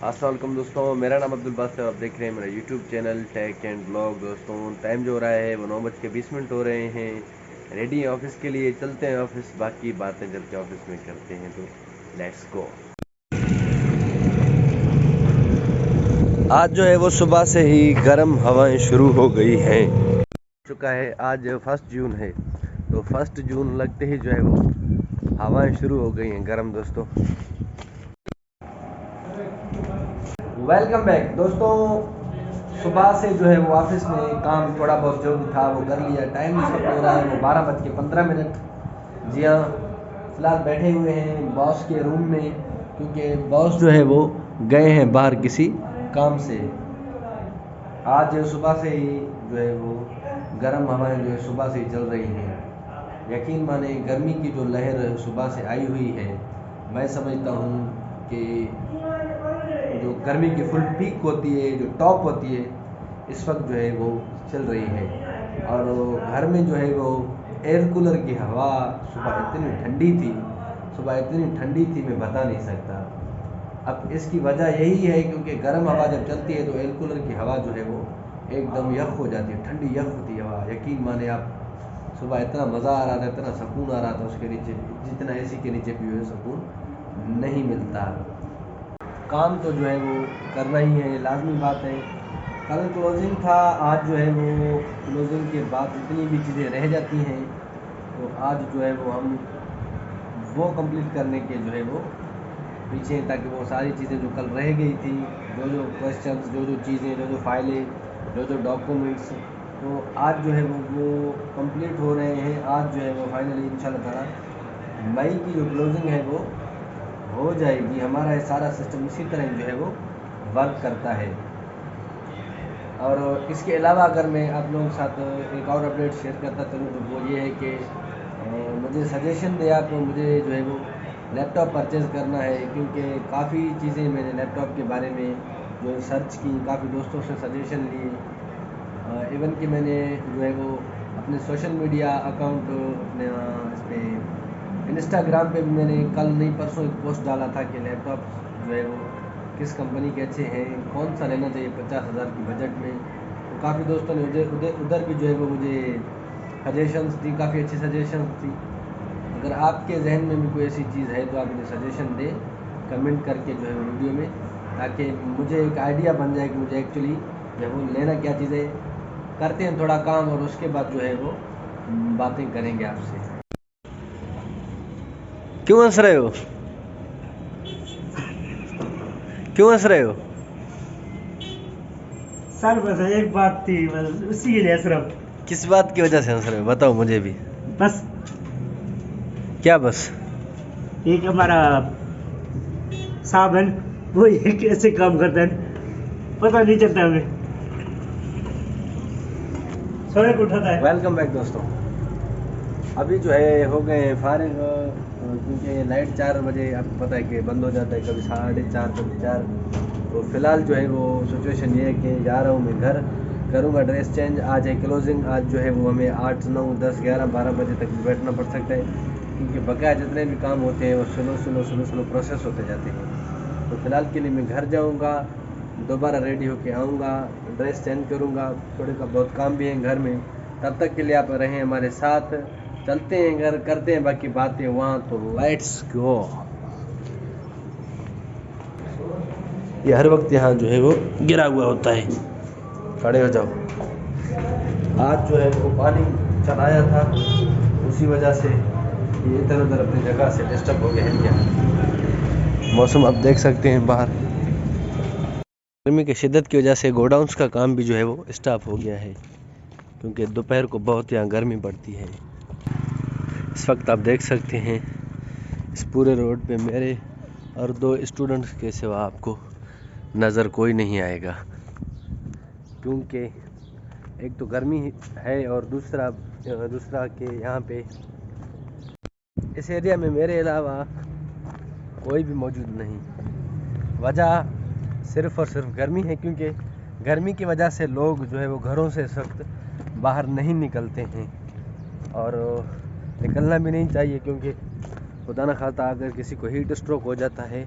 अस्सलाम वालेकुम दोस्तों, मेरा नाम अब्दुल बासित है। आप देख रहे हैं मेरा YouTube channel tech and blog. दोस्तों टाइम जो हो रहा है वो 9:20 हो रहे हैं। रेडी हैं ऑफिस के लिए, चलते हैं ऑफिस, बाकी बातें चल के ऑफिस में करते हैं। तो लेट्स गो। आज जो है वो सुबह से ही गर्म हवाएं शुरू हो गई हैं। चुका है आज 1 जून है, तो 1 जून लगते ही जो है वो हवाएं शुरू हो गई हैं गर्म। दोस्तों वेलकम बैक। दोस्तों सुबह से जो है वो ऑफिस में काम थोड़ा बहुत जो भी था वो कर लिया। टाइम इस वक्त हो रहा है वो 12:15। जी हाँ, फिलहाल बैठे हुए हैं बॉस के रूम में, क्योंकि बॉस जो है वो गए हैं बाहर किसी काम से। आज सुबह से ही जो है वो गर्म हवाएं जो है सुबह से ही चल रही हैं। यकीन माने गर्मी की जो लहर सुबह से आई हुई है, मैं समझता हूँ कि जो गर्मी की फुल पीक होती है, जो टॉप होती है, इस वक्त जो है वो चल रही है। और घर में जो है वो एयर कूलर की हवा सुबह इतनी ठंडी थी, मैं बता नहीं सकता। अब इसकी वजह यही है क्योंकि गर्म हवा जब चलती है तो एयर कूलर की हवा जो है वो एकदम यख हो जाती है, ठंडी यख होती है हवा। यकीन माने आप, सुबह इतना मज़ा आ रहा था, इतना सुकून आ रहा था उसके नीचे, जितना एसी के नीचे भी है सुकून नहीं मिलता। काम तो जो है वो करना ही है, लाजमी बात है। कल क्लोजिंग था, आज जो है वो क्लोजिंग के बाद जितनी भी चीज़ें रह जाती हैं तो आज जो है वो हम वो कंप्लीट करने के जो है वो पीछे, ताकि वो सारी चीज़ें जो कल रह गई थी, जो क्वेश्चंस, जो चीज़ें, जो फाइलें, जो डॉक्यूमेंट्स, तो आज जो है वो कंप्लीट हो रहे हैं। आज जो है वो फाइनली इंशाल्लाह ताला मई की जो क्लोजिंग है वो हो जाएगी। हमारा ये सारा सिस्टम इसी तरह जो है वो वर्क करता है। और इसके अलावा अगर मैं आप लोगों के साथ एक और अपडेट शेयर करता चलूँ तो वो ये है कि मुझे सजेशन दिया तो मुझे जो है वो लैपटॉप परचेज़ करना है, क्योंकि काफ़ी चीज़ें मैंने लैपटॉप के बारे में जो सर्च की, काफ़ी दोस्तों से सजेशन लिए। इवन कि मैंने जो है वो अपने सोशल मीडिया अकाउंट, अपने इस पर इंस्टाग्राम पे भी मैंने कल नहीं परसों एक पोस्ट डाला था कि लैपटॉप जो है वो किस कंपनी के अच्छे हैं, कौन सा लेना चाहिए 50,000 की बजट में। तो काफ़ी दोस्तों ने उधर भी जो है वो मुझे सजेशंस दी, काफ़ी अच्छी सजेशंस थी। अगर आपके जहन में भी कोई ऐसी चीज़ है तो आप मुझे सजेशन दें कमेंट करके जो है वीडियो में, ताकि मुझे एक आइडिया बन जाए कि मुझे एक्चुअली जो है वो लेना क्या चीज़ें। करते हैं थोड़ा काम और उसके बाद जो है वो बातें करेंगे आपसे। क्यों हंस रहे हो? क्यों हंस रहे हो? सर बस एक बात थी, बस उसी के लिए सिर्फ। किस बात की वजह से हंस रहे हो, बताओ मुझे भी। बस क्या बस? एक हमारा साहब है, वो एक ऐसे काम करता है, पता नहीं चलता हमें, सोने को उठाता है। वेलकम बैक दोस्तों। अभी जो है हो गए हैं फारिग, क्योंकि लाइट 4 बजे आपको पता है कि बंद हो जाता है, कभी 4:30 कभी 4। तो फिलहाल जो है वो सिचुएशन ये है कि जा रहा हूँ मैं घर, करूँगा ड्रेस चेंज। आज है क्लोजिंग, आज जो है वो हमें 8, 9, 10, 11, 12 बजे तक भी बैठना पड़ सकता है, क्योंकि बकाया जितने भी काम होते हैं वो स्लो प्रोसेस होते जाते हैं। तो फिलहाल के लिए मैं घर जाऊँगा, दोबारा रेडी होके आऊँगा, ड्रेस चेंज करूँगा, थोड़े का बहुत काम भी है घर में। तब तक के लिए आप रहें हमारे साथ, चलते हैं घर, करते हैं बाकी बातें वहाँ। तो लेट्स गो। ये हर वक्त यहाँ जो है वो गिरा हुआ होता है, खड़े हो जाओ। आज जो है वो पानी चलाया था, उसी वजह से ये इधर उधर अपनी जगह से डिस्टर्ब हो गया है। मौसम आप देख सकते हैं बाहर, गर्मी की शिद्दत की वजह से गोडाउंस का काम भी जो है वो स्टॉप हो गया है, क्योंकि दोपहर को बहुत यहाँ गर्मी पड़ती है। इस वक्त आप देख सकते हैं इस पूरे रोड पे मेरे और 2 स्टूडेंट्स के सिवा आपको नज़र कोई नहीं आएगा, क्योंकि एक तो गर्मी है और दूसरा कि यहाँ पे इस एरिया में मेरे अलावा कोई भी मौजूद नहीं। वजह सिर्फ़ और सिर्फ गर्मी है, क्योंकि गर्मी की वजह से लोग जो है वो घरों से इस वक्त बाहर नहीं निकलते हैं, और निकलना भी नहीं चाहिए, क्योंकि खुदा न खास्ता अगर किसी को हीट स्ट्रोक हो जाता है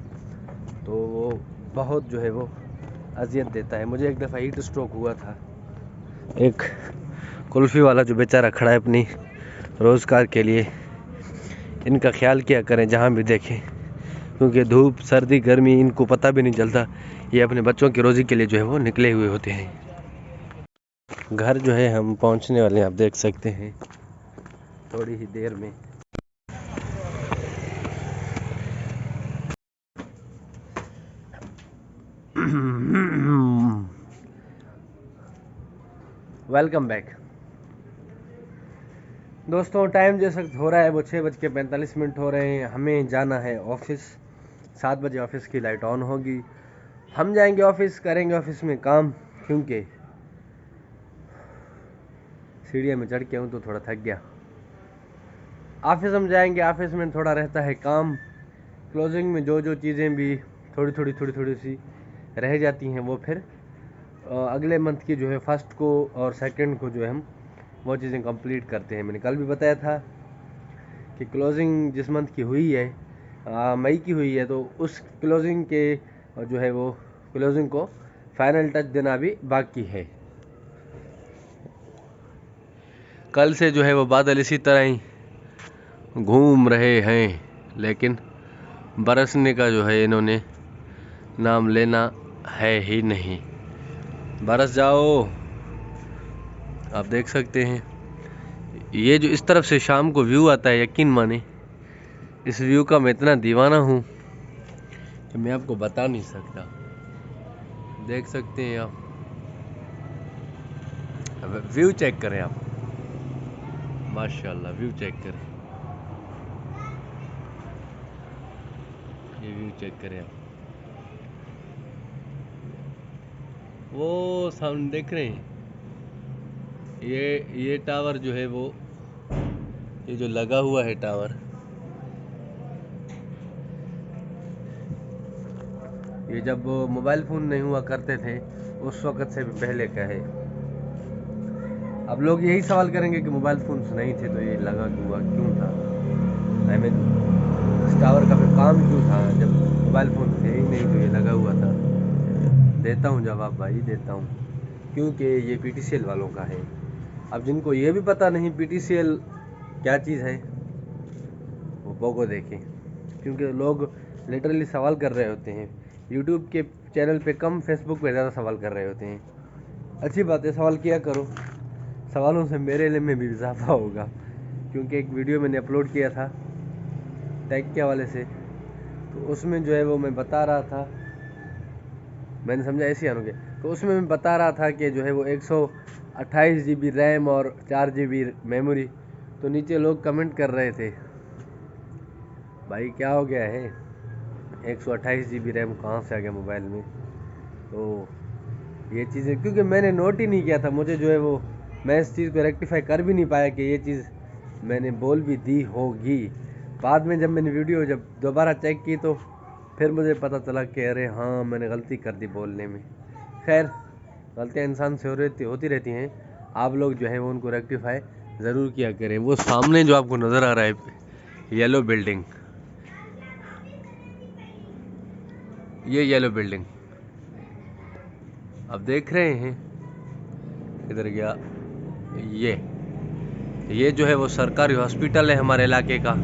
तो वो बहुत जो है वो अजियत देता है। मुझे एक दफ़ा हीट स्ट्रोक हुआ था। एक कुल्फ़ी वाला जो बेचारा खड़ा है अपनी रोज़गार के लिए, इनका ख्याल किया करें जहाँ भी देखें, क्योंकि धूप सर्दी गर्मी इनको पता भी नहीं चलता। ये अपने बच्चों की रोज़ी के लिए जो है वो निकले हुए होते हैं। घर जो है हम पहुँचने वाले हैं, आप देख सकते हैं थोड़ी ही देर में। वेलकम बैक दोस्तों। टाइम जैसा हो रहा है वो 6:45 हो रहे हैं। हमें जाना है ऑफिस। 7 बजे ऑफिस की लाइट ऑन होगी, हम जाएंगे ऑफिस, करेंगे ऑफिस में काम, क्योंकि सीढ़ियाँ में चढ़ के हूँ तो थोड़ा थक गया। ऑफिस हम जाएंगे, ऑफिस में थोड़ा रहता है काम। क्लोजिंग में जो चीज़ें भी थोड़ी सी रह जाती हैं वो फिर अगले मंथ की जो है फर्स्ट को और सेकंड को जो है हम वो चीज़ें कंप्लीट करते हैं। मैंने कल भी बताया था कि क्लोजिंग जिस मंथ की हुई है मई की हुई है, तो उस क्लोजिंग के जो है वो क्लोजिंग को फाइनल टच देना भी बाकी है। कल से जो है वो बादल इसी तरह ही घूम रहे हैं, लेकिन बरसने का जो है इन्होंने नाम लेना है ही नहीं। बरस जाओ। आप देख सकते हैं ये जो इस तरफ से शाम को व्यू आता है, यकीन माने इस व्यू का मैं इतना दीवाना हूँ कि मैं आपको बता नहीं सकता। देख सकते हैं आप, व्यू चेक करें आप, माशाल्लाह व्यू चेक करें, ये व्यू चेक करें आप। वो सामने देख रहे हैं, ये टावर जो है वो, ये जो लगा हुआ है टावर, ये जब मोबाइल फ़ोन नहीं हुआ करते थे उस वक़्त से भी पहले का है। अब लोग यही सवाल करेंगे कि मोबाइल फ़ोन्स नहीं थे तो ये लगा हुआ क्यों था, आई मीन इस टावर का फिर काम क्यों था जब मोबाइल फ़ोन थे ही नहीं तो ये लगा हुआ था। देता हूँ जवाब भाई, देता हूँ, क्योंकि ये PTCL वालों का है। अब जिनको ये भी पता नहीं PTCL क्या चीज़ है वो पोगो देखें, क्योंकि लोग लिटरली सवाल कर रहे होते हैं। यूट्यूब के चैनल पे कम, फेसबुक पे ज़्यादा सवाल कर रहे होते हैं। अच्छी बात है, सवाल किया करो, सवालों से मेरे इल्म में भी इजाफा होगा। क्योंकि एक वीडियो मैंने अपलोड किया था टेक के हवाले से, तो उसमें जो है वो मैं बता रहा था, मैंने समझा ऐसे आनोगे, तो उसमें मैं बता रहा था कि जो है वो 128 GB रैम और 4 GB मेमोरी। तो नीचे लोग कमेंट कर रहे थे भाई क्या हो गया है, 128 GB रैम कहाँ से आ गया मोबाइल में। तो ये चीज़ें क्योंकि मैंने नोट ही नहीं किया था, मुझे जो है वो मैं इस चीज़ को रेक्टिफाई कर भी नहीं पाया कि ये चीज़ मैंने बोल भी दी होगी। बाद में जब मैंने वीडियो जब दोबारा चेक की तो फिर मुझे पता चला कि अरे हाँ मैंने गलती कर दी बोलने में। खैर गलतियाँ इंसान से होती रहती हैं, आप लोग जो है वो उनको रेक्टिफाई ज़रूर किया करें। वो सामने जो आपको नज़र आ रहा है येलो बिल्डिंग, ये येलो बिल्डिंग आप देख रहे हैं, इधर गया, ये जो है वो सरकारी हॉस्पिटल है हमारे इलाके का।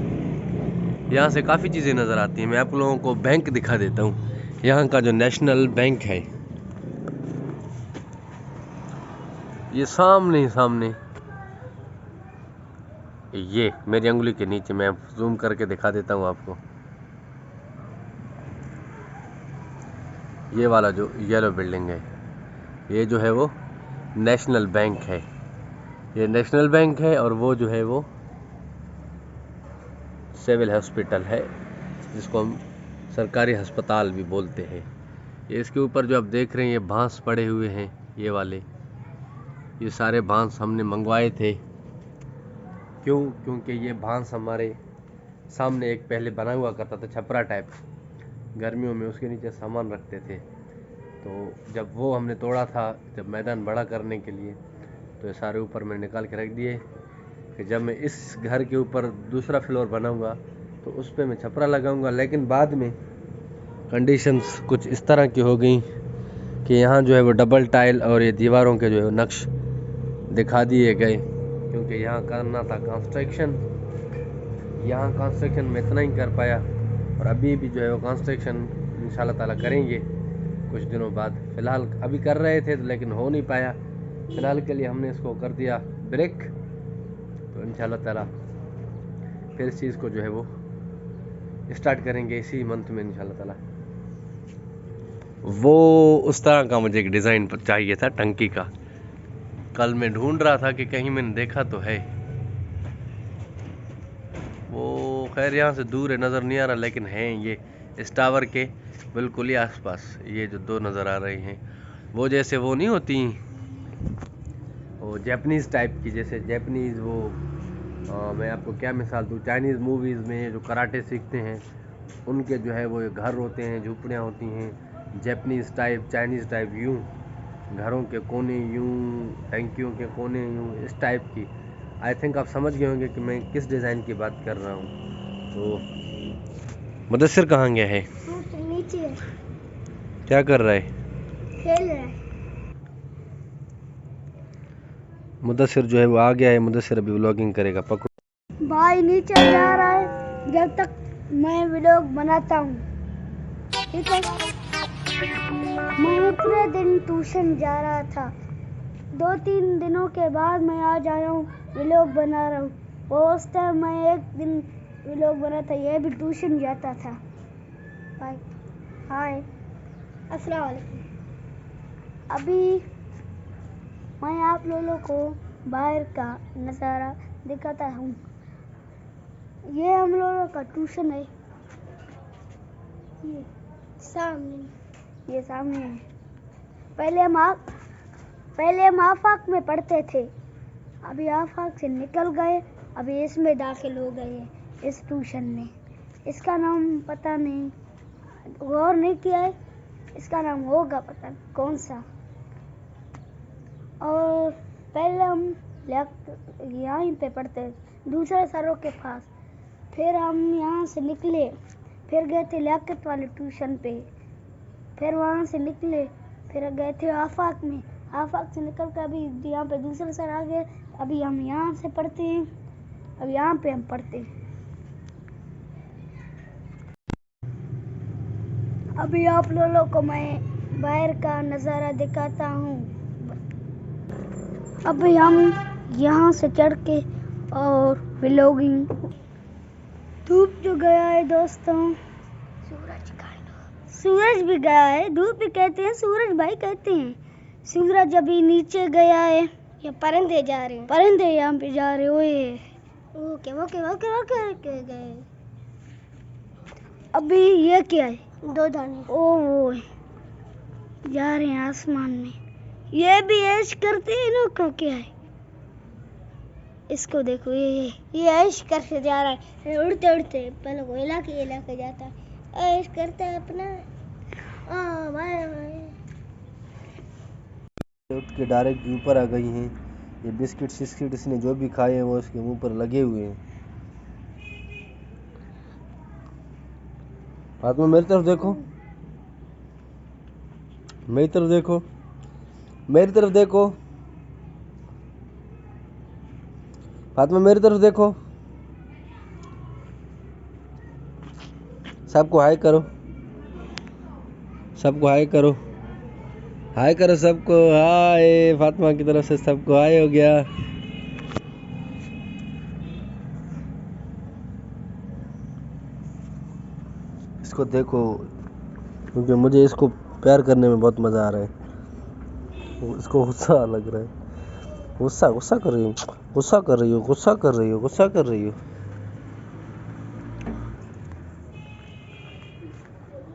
यहाँ से काफ़ी चीज़ें नज़र आती हैं। मैं आप लोगों को बैंक दिखा देता हूँ, यहाँ का जो नेशनल बैंक है, ये सामने ये मेरी अंगुली के नीचे, मैं जूम करके दिखा देता हूँ आपको। ये वाला जो येलो बिल्डिंग है, ये जो है वो नेशनल बैंक है, ये नेशनल बैंक है। और वो जो है वो सिविल हॉस्पिटल है, जिसको हम सरकारी अस्पताल भी बोलते हैं। ये इसके ऊपर जो आप देख रहे हैं ये बांस पड़े हुए हैं, ये वाले, ये सारे बांस हमने मंगवाए थे। क्योंकि ये बांस हमारे सामने एक पहले बना हुआ करता था छपरा टाइप, गर्मियों में उसके नीचे सामान रखते थे। तो जब वो हमने तोड़ा था, जब मैदान बड़ा करने के लिए, तो ये सारे ऊपर मैंने निकाल के रख दिए कि जब मैं इस घर के ऊपर दूसरा फ्लोर बनाऊंगा तो उस पर मैं छपरा लगाऊंगा। लेकिन बाद में कंडीशंस कुछ इस तरह की हो गई कि यहाँ जो है वो डबल टाइल और ये दीवारों के जो है नक्श दिखा दिए गए, क्योंकि यहाँ करना था कंस्ट्रक्शन। यहाँ कंस्ट्रक्शन में इतना ही कर पाया, और अभी भी जो है वो कंस्ट्रक्शन इंशाल्लाह ताला करेंगे कुछ दिनों बाद। फ़िलहाल अभी कर रहे थे तो लेकिन हो नहीं पाया, फ़िलहाल के लिए हमने इसको कर दिया ब्रेक। तो इंशाल्लाह ताला फिर इस चीज़ को जो है वो स्टार्ट करेंगे इसी मंथ में इंशाल्लाह ताला। वो उस तरह का मुझे एक डिज़ाइन चाहिए था टंकी का, कल मैं ढूंढ रहा था कि कहीं मैंने देखा तो है वो। खैर यहाँ से दूर है, नज़र नहीं आ रहा, लेकिन हैं ये इस टावर के बिल्कुल ही आसपास। ये जो दो नज़र आ रहे हैं वो जैसे वो नहीं होती वो जापानीज़ टाइप की, जैसे जापानीज़ वो मैं आपको क्या मिसाल दूँ, चाइनीज़ मूवीज़ में जो कराटे सीखते हैं उनके जो है वो घर होते हैं, झुपड़ियाँ होती हैं, जापानीज़ टाइप चाइनीज़ टाइप, यूँ घरों के कोने यूँ, टंकियों के कोने यूँ, इस टाइप की। आई थिंक आप समझ गए होंगे कि मैं किस डिज़ाइन की बात कर रहा हूँ। तो मुदस्सिर कहाँ गया है? नीचे क्या कर रहा है? खेल रहा है। मुदस्सिर जो है वो आ गया है, मुदस्सिर अभी व्लॉगिंग करेगा। पकड़ो भाई नीचे जा रहा है जब तक मैं व्लॉग बनाता हूँ, ठीक है। मैं पूरे दिन ट्यूशन जा रहा था, 2-3 दिनों के बाद मैं आज आया हूँ व्लॉग बना रहा हूँ। वो उस टाइम मैं एक दिन व्लॉग बना था, ये भी ट्यूशन जाता था। भाई हाय अस्सलाम वालेकुम। अभी मैं आप लोगों को बाहर का नज़ारा दिखाता हूँ। ये हम लोगों का ट्यूशन है, ये सामने है। पहले हम आफाक में पढ़ते थे, अभी आफाक से निकल गए, अभी इसमें दाखिल हो गए हैं इस ट्यूशन में। इसका नाम पता नहीं, गौर नहीं किया है, इसका नाम होगा पता नहीं कौन सा। और पहले हम यहीं पे पढ़ते दूसरे सरों के पास, फिर हम यहाँ से निकले, फिर गए थे लियाकत वाले ट्यूशन पे, फिर वहाँ से निकले, फिर गए थे आफाक में, आफाक से निकल कर अभी यहाँ पे दूसरे सर आ गए, अभी हम यहाँ से पढ़ते हैं, अब यहाँ पे हम पढ़ते हैं। अभी आप लोगों को मैं बाहर का नज़ारा दिखाता हूँ। अभी हम यहाँ से चढ़ के और व्लॉगिंग। धूप जो गया है दोस्तों, सूरज भी गया है, धूप भी कहते हैं, सूरज भाई कहते हैं। सूरज अभी नीचे गया है, ये परिंदे जा रहे हैं, परिंदे यहाँ पे जा रहे ओए ओके गए। अभी ये क्या है, 2 दाने ओ जा रहे हैं आसमान में, ये भी ऐश करते हैं लोग का क्या है। इसको देखो, ये ऐश करके जा रहा है, उड़ते उड़ते पहले वो इलाके जाता है, ऐश करता है अपना। उठ के डायरेक्ट ऊपर आ गई हैं। ये बिस्किट शिस्किट इसने जो भी खाए हैं वो इसके मुंह पर लगे हुए हैं। फातिमा मेरी तरफ देखो, मेरी तरफ देखो, मेरी तरफ देखो, फातिमा मेरी तरफ देखो, सबको हाय करो, सबको हाय करो, हाय करो सबको, हाय। फातिमा की तरफ से सबको हाय हो गया। इसको देखो, क्योंकि मुझे इसको प्यार करने में बहुत मज़ा आ रहा है। इसको गुस्सा लग रहा है, गुस्सा कर रही हूँ, गुस्सा कर रही हो, गुस्सा कर रही हो, गुस्सा कर रही हो।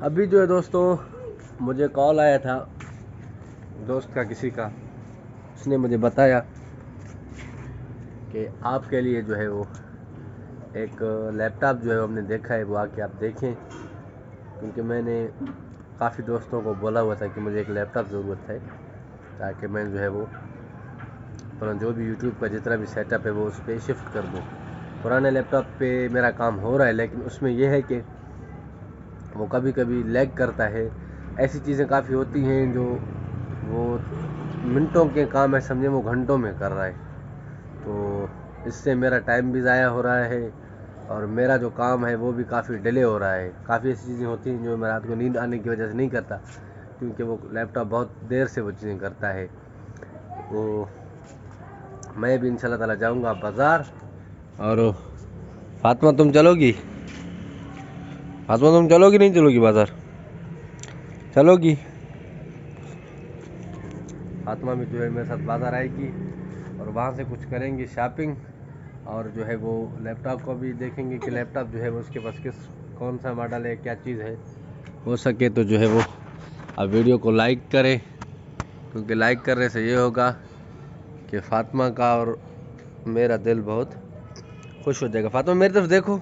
अभी जो है दोस्तों मुझे कॉल आया था दोस्त का, किसी का, उसने मुझे बताया कि आपके लिए जो है वो एक लैपटॉप जो है हमने देखा है, वो आके आप देखें, क्योंकि मैंने काफ़ी दोस्तों को बोला हुआ था कि मुझे एक लैपटॉप ज़रूरत है, ताकि मैं जो है वो अपना जो भी यूट्यूब का जितना भी सेटअप है वो उस पर शिफ्ट कर दूँ। पुराने लैपटॉप पे मेरा काम हो रहा है, लेकिन उसमें यह है कि वो कभी कभी लैग करता है। ऐसी चीज़ें काफ़ी होती हैं जो वो मिनटों के काम है, समझे वो घंटों में कर रहा है, तो इससे मेरा टाइम भी ज़ाया हो रहा है और मेरा जो काम है वो भी काफ़ी डिले हो रहा है। काफ़ी ऐसी चीज़ें होती हैं जो मैं रात को नींद आने की वजह से नहीं करता, क्योंकि वो लैपटॉप बहुत देर से वो चीज़ें करता है। तो मैं भी इंशाल्लाह ताला जाऊंगा बाज़ार। और फातिमा तुम चलोगी? फातिमा तुम चलोगी नहीं चलोगी बाज़ार? चलोगी? फातिमा भी जो है मेरे साथ बाज़ार आएगी और वहाँ से कुछ करेंगे शॉपिंग, और जो है वो लैपटॉप को भी देखेंगे कि लैपटॉप जो है वो उसके पास कौन सा मॉडल है, क्या चीज़ है। हो सके तो जो है वो आप वीडियो को लाइक करें, क्योंकि लाइक करने से ये होगा कि फातिमा का और मेरा दिल बहुत खुश हो जाएगा। फातिमा मेरी तरफ देखो।